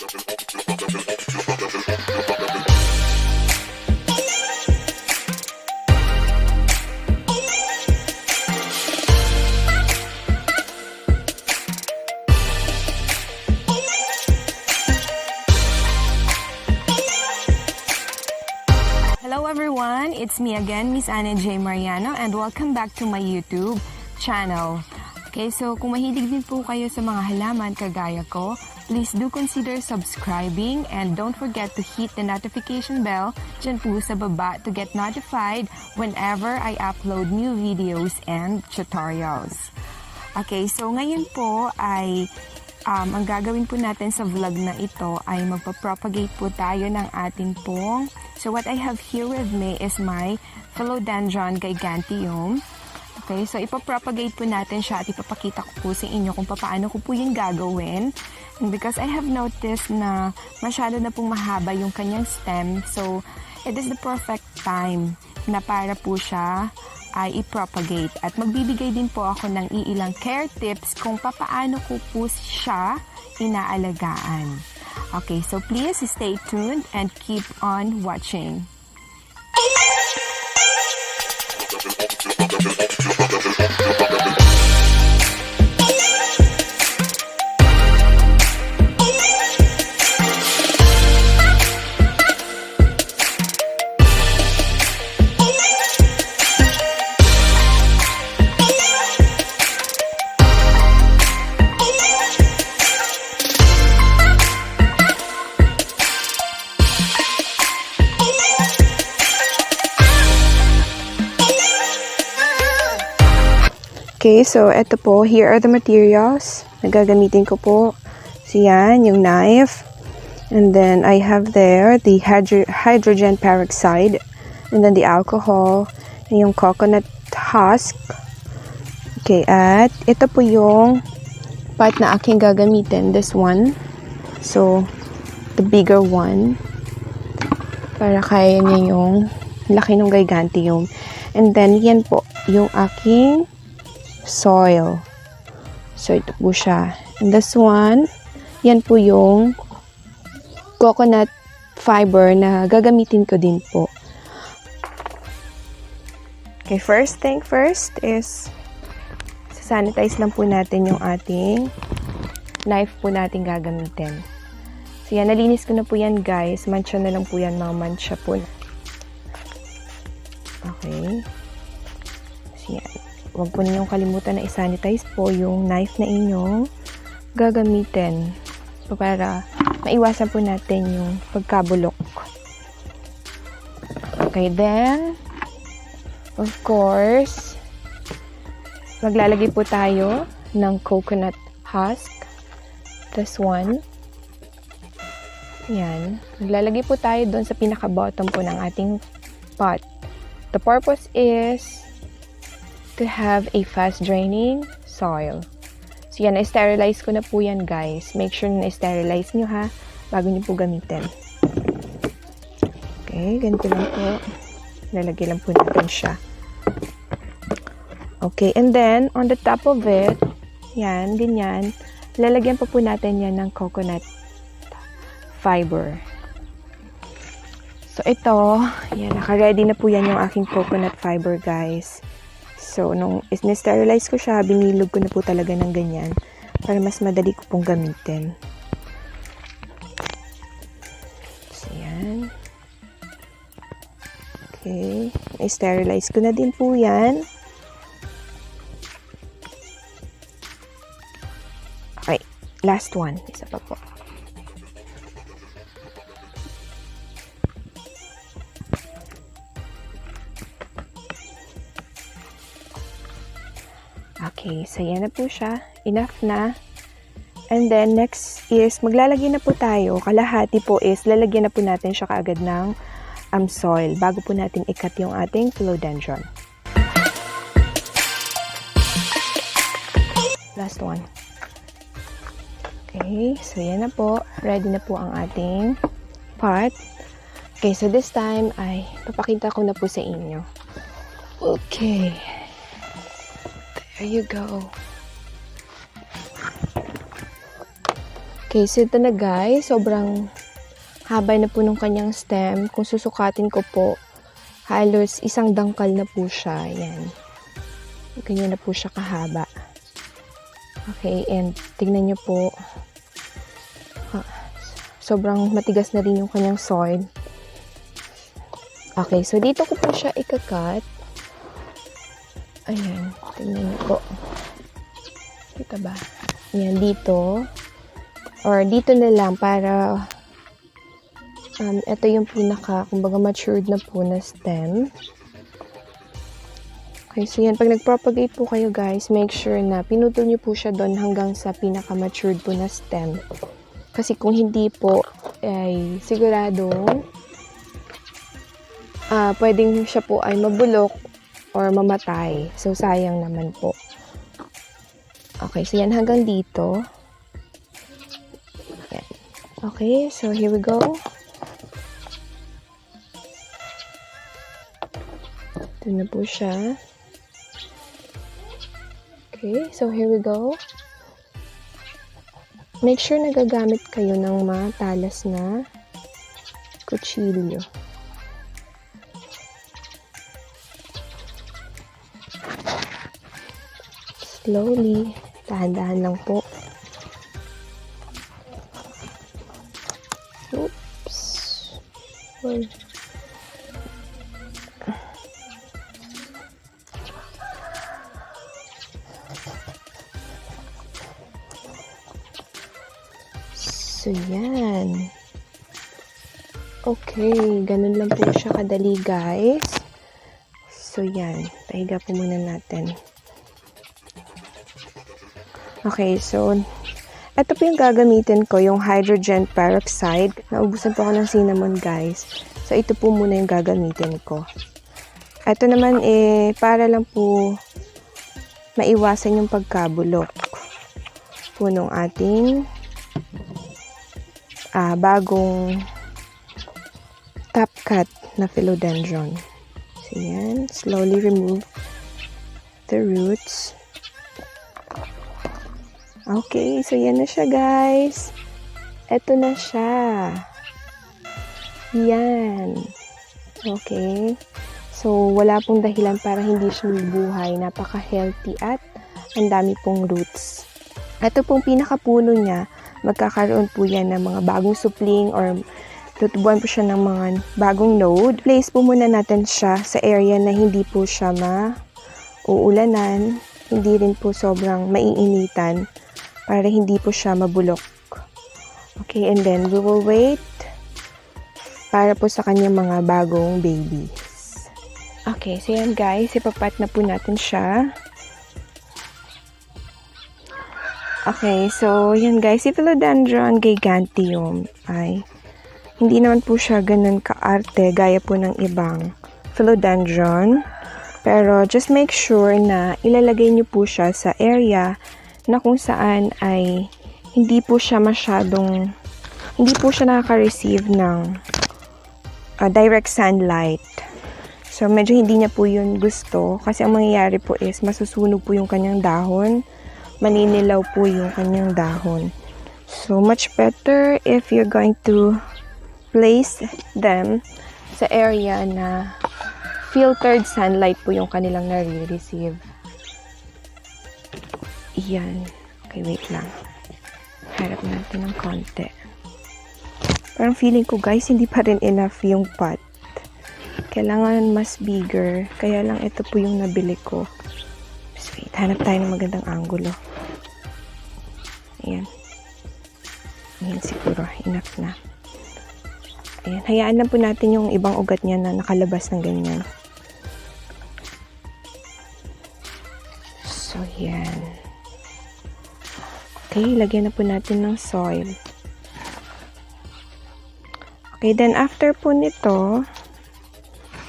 Hello everyone, it's me again, Miss Jerez Mariano, and welcome back to my YouTube channel. Okay, so kung mahilig din po kayo sa mga halaman kagaya ko, please do consider subscribing and don't forget to hit the notification bell dyan po sa baba to get notified whenever I upload new videos and tutorials. Okay, so ngayon po ay ang gagawin po natin sa vlog na ito ay magpa-propagate po tayo ng atin pong. So what I have here with me is my Philodendron GIGANTEUM. Okay, so ipapropagate po natin siya at ipapakita ko po sa inyo kung paano ko po yun gagawin. And because I have noticed na masyado na pong mahaba yung kanyang stem, so it is the perfect time na para po siya ay ipropagate. At magbibigay din po ako ng iilang care tips kung paano ko po siya inaalagaan. Okay, so please stay tuned and keep on watching. Okay, so eto po, here are the materials na gagamitin ko po. So yan, yung knife. And then I have there the hydrogen peroxide. And then the alcohol. And yung coconut husk. Okay, at ito po yung part na aking gagamitin. This one. So, the bigger one. Para kaya niya yung laki ng giganteum. And then, yan po, yung aking soil. So, ito po siya. And this one, yan po yung coconut fiber na gagamitin ko din po. Okay, first thing first is sasanitize lang po natin yung ating knife po natin gagamitin. So, yan, nalinis ko na po yan, guys. Mancha na lang po yan, mga mancha po. Okay. So, yan. Huwag po ninyong kalimutan na i-sanitize po yung knife na inyong gagamitin para maiwasan po natin yung pagkabulok. Okay, then, of course, maglalagay po tayo ng coconut husk. This one. Yan. Maglalagay po tayo doon sa pinaka-bottom po ng ating pot. The purpose is to have a fast draining soil. So yan, na-sterilize ko na po yan, guys. Make sure na na-sterilize nyo ha, bago nyo po gamitin. Okay, ganito lang po. Lalagay lang po natin siya. Okay, and then, on the top of it, yan, ganyan, lalagyan pa po natin yan ng coconut fiber. So ito, yan, naka-ready na po yan yung aking coconut fiber, guys. So, nung is-sterilize ko siya, binilog ko na po talaga ng ganyan para mas madali ko pong gamitin. So, yan. Okay. I-sterilize ko na din po yan. Okay. Last one. Isa pa po. Okay, so yan na po siya. Enough na. And then, next is, maglalagay na po tayo. Kalahati po is, lalagyan na po natin siya kaagad ng soil bago po natin ikat yung ating philodendron. Last one. Okay, so yan na po. Ready na po ang ating pot. Okay, so this time ay papakita ko na po sa inyo. Okay. There you go. Okay, so ito na guys, sobrang haba na po ng kanyang stem. Kung susukatin ko po, halos isang dangkal na po siya. Yan. Ganyan na po siya kahaba. Okay, and tignan nyo po. Sobrang matigas na rin yung kanyang soil. Okay, so dito ko po siya ikakat. Ayan, tignan nyo po. Kita ba? Ayan, dito. Or dito na lang para ito yung pinaka, kumbaga matured na po na stem. Okay, so yan, pag nag-propagate po kayo guys, make sure na pinutol nyo po siya doon hanggang sa pinaka-matured po na stem. Kasi kung hindi po, ay siguradong pwedeng siya po ay mabulok or mamatay. So, sayang naman po. Okay, so yan hanggang dito. Yan. Okay, so here we go. Ito na po siya. Okay, so here we go. Make sure na gagamit kayo ng matalas na kutsilyo. Slowly, dahan-dahan lang po. Oops. Well, so, yan. Okay, ganun lang po siya kadali, guys. So, yan. Pahiga po muna natin. Okay, so, ito po yung gagamitin ko, yung hydrogen peroxide. Naubusan po ako ng cinnamon, guys. So, ito po muna yung gagamitin ko. Ito naman, para lang po maiwasan yung pagkabulok po nung ating bagong top cut na philodendron. So, yan. Slowly remove the roots. Okay. So, yan na siya, guys. Ito na siya. Yan. Okay. So, wala pong dahilan para hindi siya mabuhay. Napaka-healthy at ang dami pong roots. Ito pong pinakapuno niya, magkakaroon po yan ng mga bagong supling or tutubuan po siya ng mga bagong node. Place po muna natin siya sa area na hindi po siya mauulanan, hindi rin po sobrang maiinitan para hindi po siya mabulok. Okay, and then we will wait para po sa kanyang mga bagong babies. Okay, so yan guys, ipapat na po natin siya. Okay, so yan guys, si Philodendron GIGANTEUM ay hindi naman po siya ganun kaarte gaya po ng ibang philodendron. Pero just make sure na ilalagay niyo po siya sa area na kung saan ay hindi po siya nakaka-receive ng direct sunlight. So medyo hindi niya po yun gusto kasi ang mangyayari po is masusunog po yung kanyang dahon. Maninilaw po yung kanyang dahon. So much better if you're going to place them sa area na filtered sunlight po yung kanilang nare-receive. Yan. Okay, wait lang. Harap natin ng konti. Parang feeling ko guys, hindi pa rin enough yung pot. Kailangan mas bigger. Kaya lang ito po yung nabili ko. Wait, hanap tayo ng magandang angulo. Ayan. Ayan siguro. Enough na. Ayan, hayaan lang po natin yung ibang ugat niya na nakalabas ng ganyan. So, yan. Okay, lagyan na po natin ng soil. Okay, then after po nito,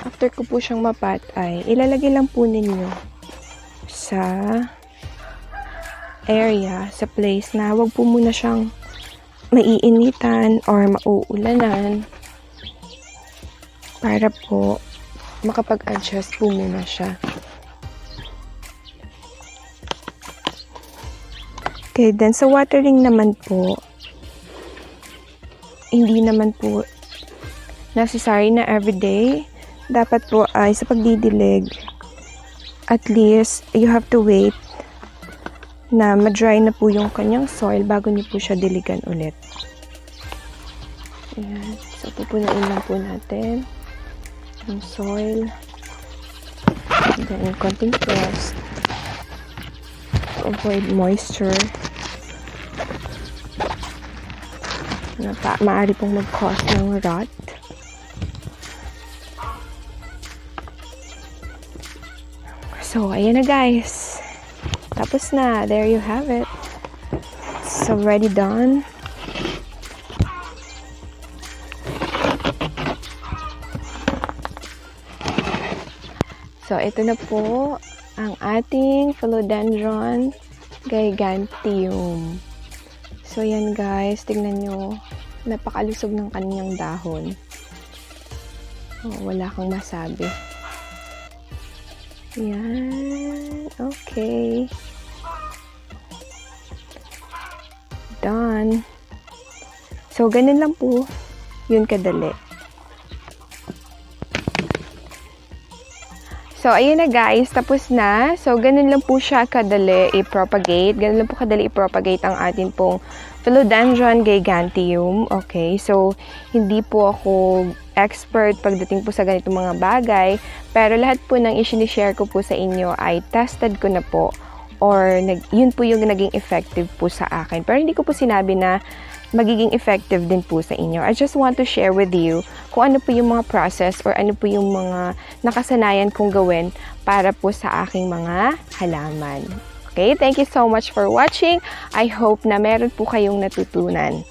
after ko po siyang mapat ay ilalagay lang po ninyo sa area, sa place na wag po muna siyang maiinitan or mauulanan. Para po makapag-adjust po muna siya. Okay, then sa watering naman po, hindi naman po necessary na everyday. Dapat po ay sa pagdidilig, at least you have to wait na ma-dry na po yung kanyang soil bago niyo po siya diligan ulit. Ayan. So, pupunuin lang po natin yung soil. And then, konting press to avoid moisture na maaari pong mag-cause ng rot. So, ayan na guys. Tapos na. There you have it. It's already done. So, ito na po ang ating Philodendron GIGANTEUM. So, yan guys. Tignan nyo. Napakalusog ng kanyang dahon. Oh, wala kang masabi. Yan. Okay. Done. So, ganun lang po. Yun kadali. So, ayun na guys. Tapos na. So, ganun lang po siya kadali i-propagate. Ganun lang po kadali i-propagate ang atin pong Philodendron GIGANTEUM. Okay. So, hindi po ako expert pagdating po sa ganitong mga bagay. Pero lahat po ng i-share ko po sa inyo ay tested ko na po. Or, yun po yung naging effective po sa akin. Pero hindi ko po sinabi na magiging effective din po sa inyo. I just want to share with you kung ano po yung mga process or ano po yung mga nakasanayan kong gawin para po sa aking mga halaman. Okay, thank you so much for watching. I hope na meron po kayong natutunan.